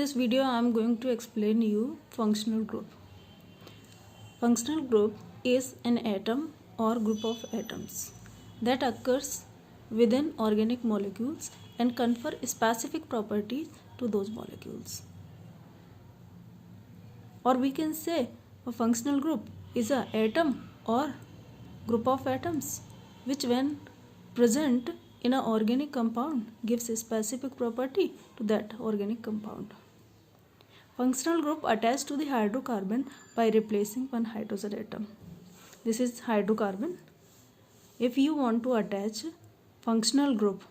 this video I am going to explain you functional group. Functional group is an atom or group of atoms that occurs within organic molecules and confer specific properties to those molecules. Or we can say a functional group is an atom or group of atoms which when present in an organic compound gives a specific property to that organic compound. Functional group attached to the hydrocarbon by replacing one hydrogen atom. This is hydrocarbon. If you want to attach functional group,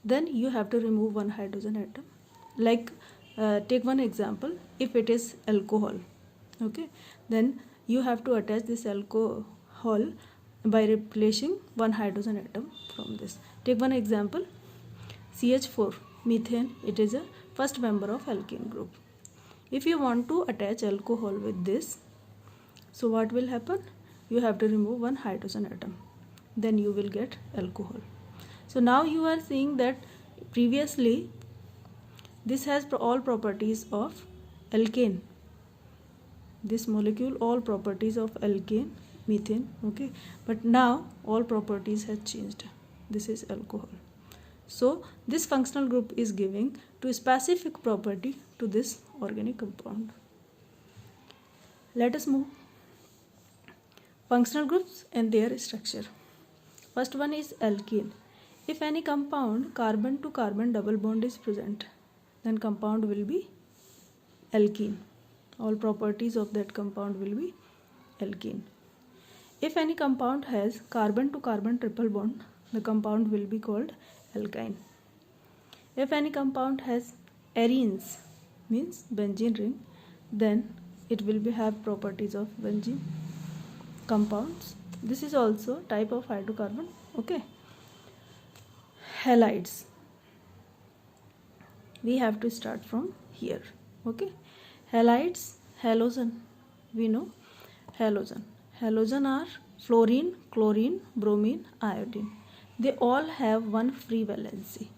then you have to remove one hydrogen atom. Like take one example, if it is alcohol, okay, then you have to attach this alcohol by replacing one hydrogen atom from this. Take one example, CH4, methane, it is a first member of alkene group. If you want to attach alcohol with this, so what will happen? You have to remove one hydrogen atom, then you will get alcohol. So now you are seeing that previously this has all properties of alkane. This molecule all properties of alkane, methane, okay, but now all properties have changed. This is alcohol. So this functional group is giving to specific property to this organic compound. Let us move functional groups and their structure. First one is alkene. If any compound carbon to carbon double bond is present, then compound will be alkene. All properties of that compound will be alkene. If any compound has carbon to carbon triple bond, the compound will be called alkyne. If any compound has arenes, means benzene ring, then it will have properties of benzene compounds. This is also type of hydrocarbon, okay. Halides. We have to start from here, okay. Halides, halogen, we know halogen. Halogen are fluorine, chlorine, bromine, iodine. They all have one free valency,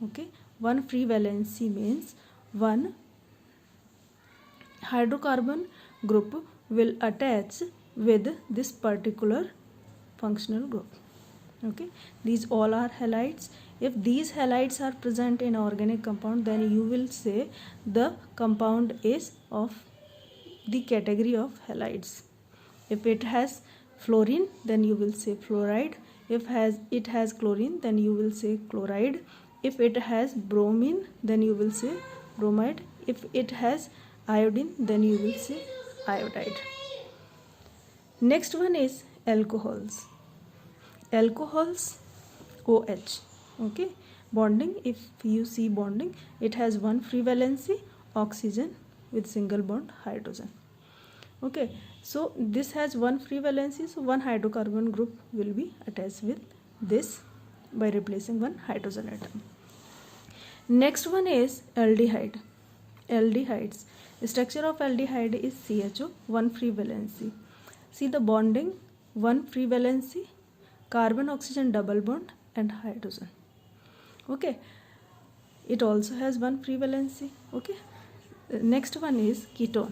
okay. One free valency means one hydrocarbon group will attach with this particular functional group, okay. These all are halides. If these halides are present in organic compound, then you will say the compound is of the category of halides. If it has fluorine, then you will say fluoride. If it has chlorine, then you will say chloride. If it has bromine, then you will say bromide. If it has iodine, then you will say iodide. Next one is alcohols. Alcohols, OH, okay. Bonding, if you see bonding, it has one free valency, oxygen with single bond hydrogen, okay. So this has one free valency, so one hydrocarbon group will be attached with this by replacing one hydrogen atom. Next one is aldehyde. Aldehydes. The structure of aldehyde is CHO, one free valency. See the bonding, one free valency, carbon oxygen double bond and hydrogen, okay. It also has one free valency, okay. Next one is ketone.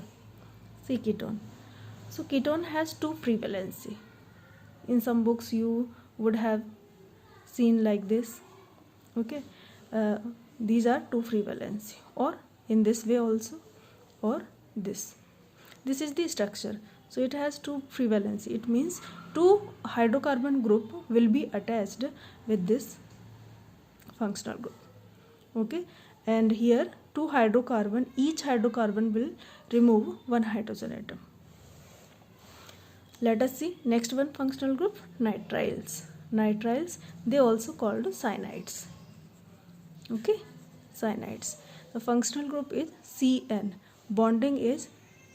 See ketone. So ketone has two free valency. In some books you would have seen like this, okay. These are two free valency, or in this way also, or this. This is the structure. So it has two free valency. It means two hydrocarbon group will be attached with this functional group, okay. And here two hydrocarbon, each hydrocarbon will remove one hydrogen atom. Let us see next one functional group, nitriles. Nitriles, they also called cyanides, okay. Cyanides. The functional group is CN. Bonding is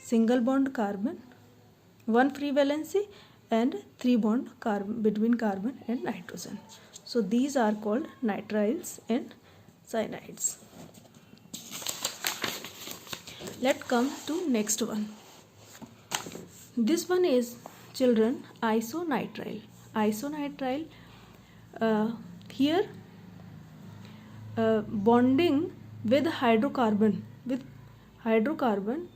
single bond carbon, one free valency and three bond carbon between carbon and nitrogen. So these are called nitriles and cyanides. Let's come to next one. This one is, children, isonitrile. Isonitrile, here bonding with hydrocarbon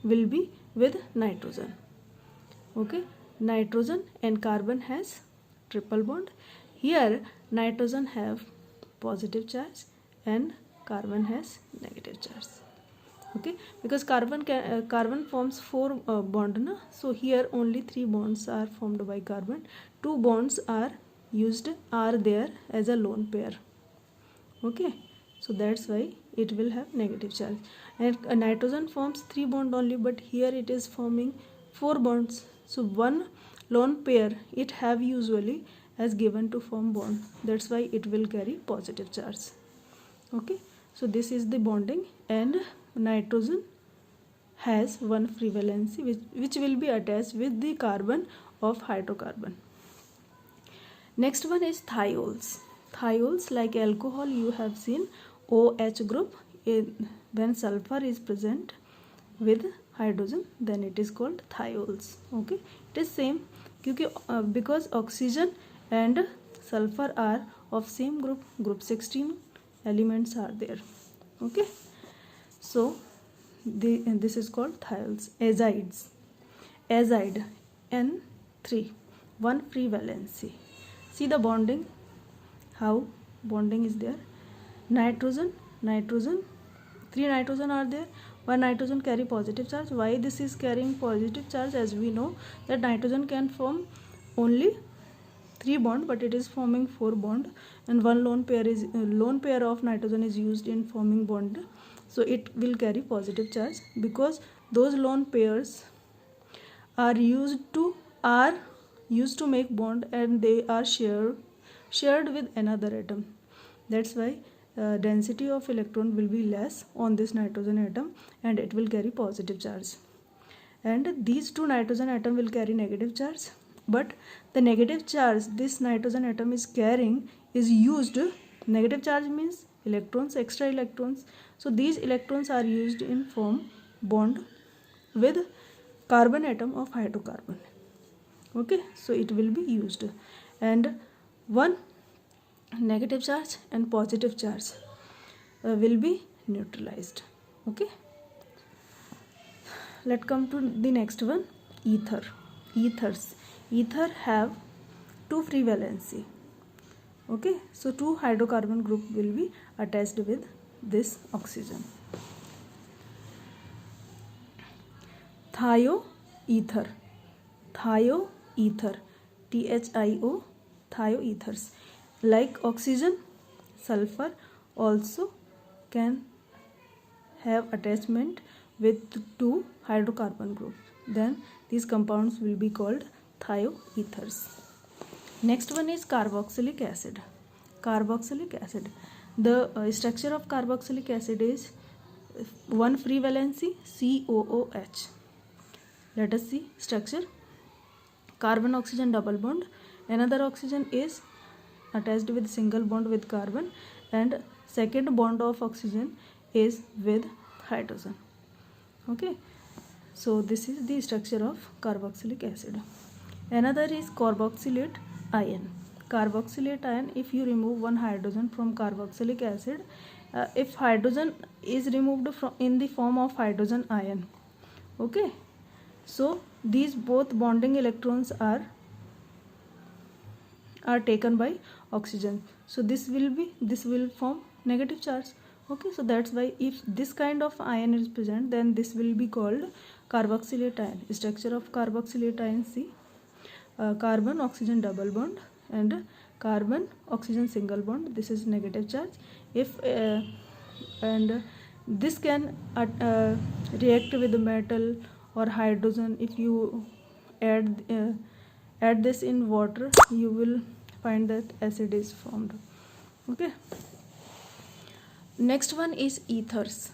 will be with nitrogen. Okay, nitrogen and carbon has triple bond. Here nitrogen have positive charge and carbon has negative charge. Okay, because carbon forms 4 bond na? So here only 3 bonds are formed by carbon. 2 bonds are there as a lone pair. Okay, so that's why it will have negative charge. And nitrogen forms 3 bond only, but here it is forming 4 bonds. So one lone pair it have usually as given to form bond. That's why it will carry positive charge. Okay, so this is the bonding, and nitrogen has one free valency which will be attached with the carbon of hydrocarbon. Next one is thiols. Thiols, like alcohol, you have seen OH group. When sulfur is present with hydrogen, then it is called thiols. Okay, it is same because oxygen and sulfur are of same group 16 elements are there. Okay, so this is called thiols. Azides. Azide N3, one free valency. See the bonding, how bonding is there. Nitrogen, 3 nitrogen are there. One nitrogen carry positive charge. Why this is carrying positive charge? As we know that nitrogen can form only 3 bond, but it is forming 4 bond, and one lone pair of nitrogen is used in forming bond. So it will carry positive charge because those lone pairs are used to make bond, and they are shared with another atom. That's why density of electron will be less on this nitrogen atom, and it will carry positive charge. And these 2 nitrogen atom will carry negative charge, but the negative charge this nitrogen atom is carrying is used. Negative charge means electrons, extra electrons. So these electrons are used in form bond with carbon atom of hydrocarbon. Okay, so it will be used, and one negative charge and positive charge will be neutralized. Okay, let's come to the next one. Ether have 2 free valency. Okay, so 2 hydrocarbon group will be attached with this oxygen. Thioether, THIO, thioethers. Like oxygen, sulfur also can have attachment with 2 hydrocarbon groups. Then these compounds will be called thioethers. Next one is carboxylic acid. The structure of carboxylic acid is one free valency, COOH. Let us see structure. Carbon oxygen double bond. Another oxygen is attached with single bond with carbon, and second bond of oxygen is with hydrogen. Okay, so this is the structure of carboxylic acid. Another is carboxylate ion. If you remove one hydrogen from carboxylic acid, if hydrogen is removed in the form of hydrogen ion. Okay, so these both bonding electrons are taken by oxygen. So this will form negative charge. Okay, so that's why if this kind of ion is present, then this will be called carboxylate ion. Structure of carboxylate ion, see, carbon oxygen double bond and carbon oxygen single bond. This is negative charge. And this can react with metal or hydrogen. If you add this in water, you will find that acid is formed. Okay, next one is ethers.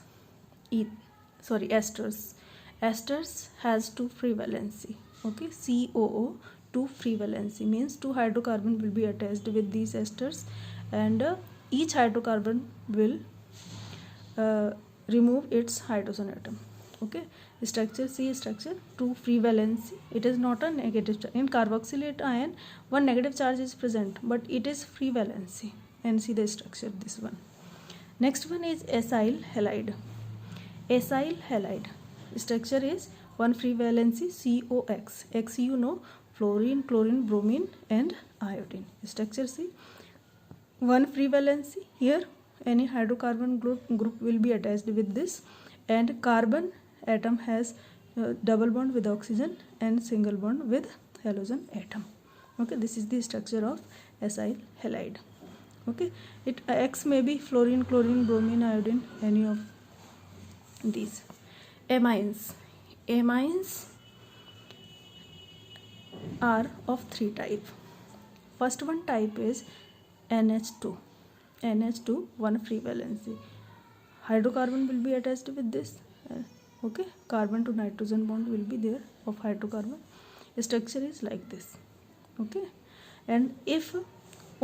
Esters. Esters has 2 free valency. Okay, COO, 2 free valency means 2 hydrocarbon will be attached with these esters, and each hydrocarbon will remove its hydrogen atom. Okay, structure, see structure, 2 free valency. It is not a negative charge. In carboxylate ion, one negative charge is present, but it is free valency. And see the structure, this one. Next one is acyl halide. Acyl halide structure is one free valency COX. X you know, fluorine, chlorine, bromine and iodine. Structure C, one free valency. Here any hydrocarbon group will be attached with this, and carbon atom has double bond with oxygen and single bond with halogen atom. Okay, this is the structure of acyl halide. Okay, it X may be fluorine, chlorine, bromine, iodine, any of these. Amines. Amines are of three types. First one type is NH2. NH2, one free valency. Hydrocarbon will be attached with this. Okay, carbon to nitrogen bond will be there of hydrocarbon. Structure is like this. Okay, and if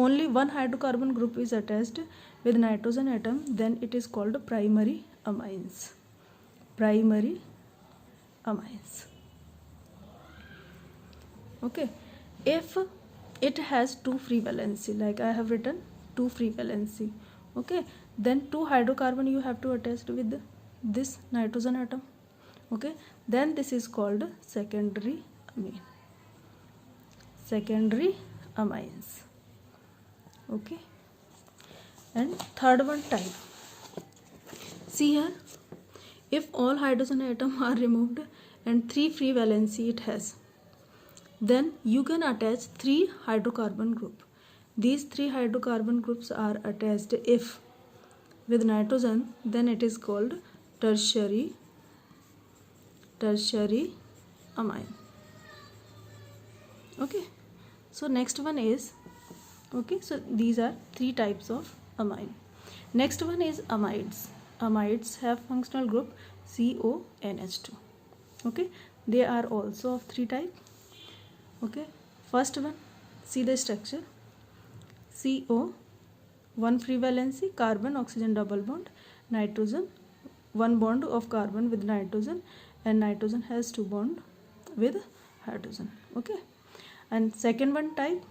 only one hydrocarbon group is attached with nitrogen atom, then it is called primary amines. Primary amines. Okay, if it has two free valency, like I have written two free valency, okay, then two hydrocarbon you have to attach with this nitrogen atom. Okay, then this is called secondary amine. Secondary amines. Okay, and third one type. See here, if all hydrogen atom are removed and three free valency it has, then you can attach three hydrocarbon group. These three hydrocarbon groups are attached if with nitrogen, then it is called tertiary amine. Okay, so next one is, okay, so these are three types of amine. Next one is amides. Amides have functional group CONH2. Okay, they are also of three types. Okay, first one, see the structure. CO, one free valency, carbon oxygen double bond, nitrogen, one bond of carbon with nitrogen, and nitrogen has two bond with hydrogen. Okay, and second one type